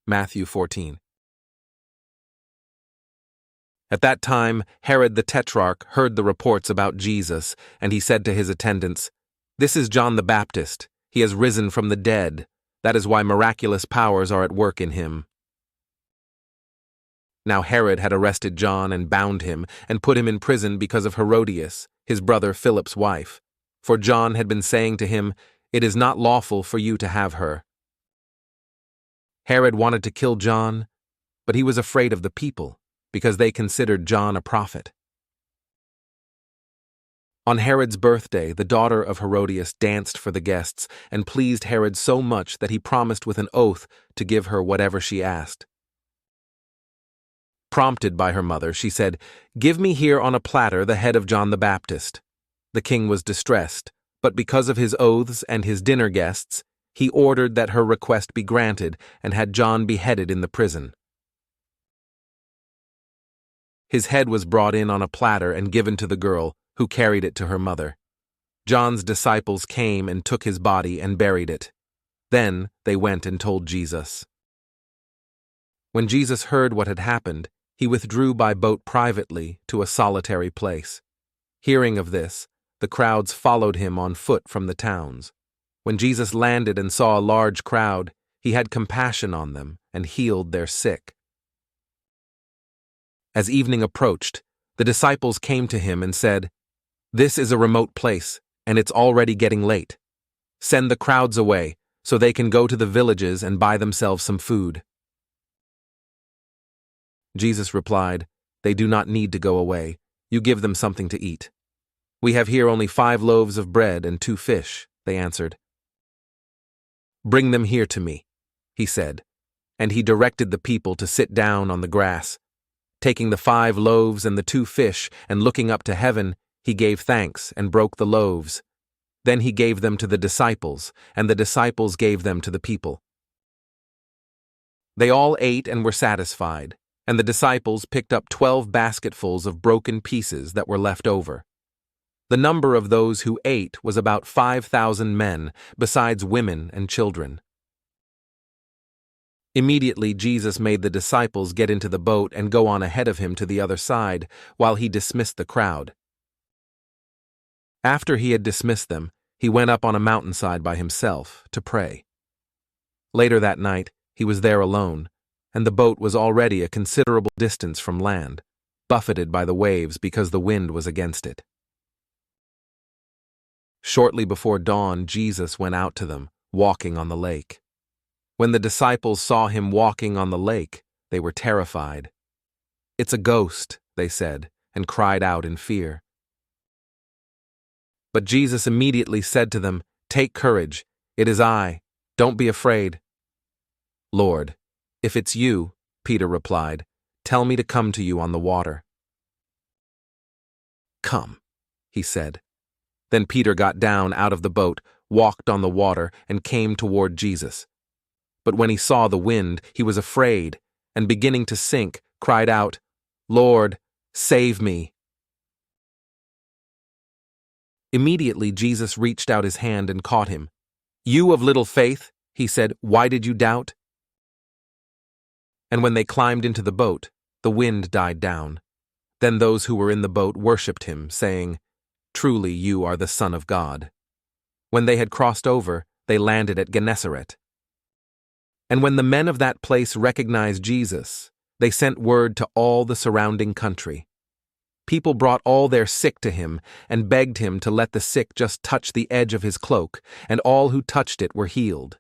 Matthew 14. At that time, Herod the Tetrarch heard the reports about Jesus, and he said to his attendants, "This is John the Baptist. He has risen from the dead. That is why miraculous powers are at work in him." Now Herod had arrested John and bound him and put him in prison because of Herodias, his brother Philip's wife. For John had been saying to him, "It is not lawful for you to have her." Herod wanted to kill John, but he was afraid of the people, because they considered John a prophet. On Herod's birthday, the daughter of Herodias danced for the guests and pleased Herod so much that he promised with an oath to give her whatever she asked. Prompted by her mother, she said, "Give me here on a platter the head of John the Baptist." The king was distressed, but because of his oaths and his dinner guests, he ordered that her request be granted and had John beheaded in the prison. His head was brought in on a platter and given to the girl, who carried it to her mother. John's disciples came and took his body and buried it. Then they went and told Jesus. When Jesus heard what had happened, he withdrew by boat privately to a solitary place. Hearing of this, the crowds followed him on foot from the towns. When Jesus landed and saw a large crowd, he had compassion on them and healed their sick. As evening approached, the disciples came to him and said, "This is a remote place, and it's already getting late. Send the crowds away, so they can go to the villages and buy themselves some food." Jesus replied, "They do not need to go away. You give them something to eat." "We have here only 5 loaves of bread and 2 fish," they answered. "Bring them here to me," he said, and he directed the people to sit down on the grass. Taking the 5 loaves and the 2 fish and looking up to heaven, he gave thanks and broke the loaves. Then he gave them to the disciples, and the disciples gave them to the people. They all ate and were satisfied, and the disciples picked up 12 basketfuls of broken pieces that were left over. The number of those who ate was about 5,000 men, besides women and children. Immediately Jesus made the disciples get into the boat and go on ahead of him to the other side, while he dismissed the crowd. After he had dismissed them, he went up on a mountainside by himself to pray. Later that night, he was there alone, and the boat was already a considerable distance from land, buffeted by the waves because the wind was against it. Shortly before dawn, Jesus went out to them, walking on the lake. When the disciples saw him walking on the lake, they were terrified. "It's a ghost," they said, and cried out in fear. But Jesus immediately said to them, "Take courage, it is I, don't be afraid." "Lord, if it's you," Peter replied, "tell me to come to you on the water." "Come," he said. Then Peter got down out of the boat, walked on the water, and came toward Jesus. But when he saw the wind, he was afraid, and beginning to sink, cried out, "Lord, save me." Immediately Jesus reached out his hand and caught him. "You of little faith," he said, "why did you doubt?" And when they climbed into the boat, the wind died down. Then those who were in the boat worshipped him, saying, "Truly you are the Son of God." When they had crossed over, they landed at Gennesaret. And when the men of that place recognized Jesus, they sent word to all the surrounding country. People brought all their sick to him and begged him to let the sick just touch the edge of his cloak, and all who touched it were healed.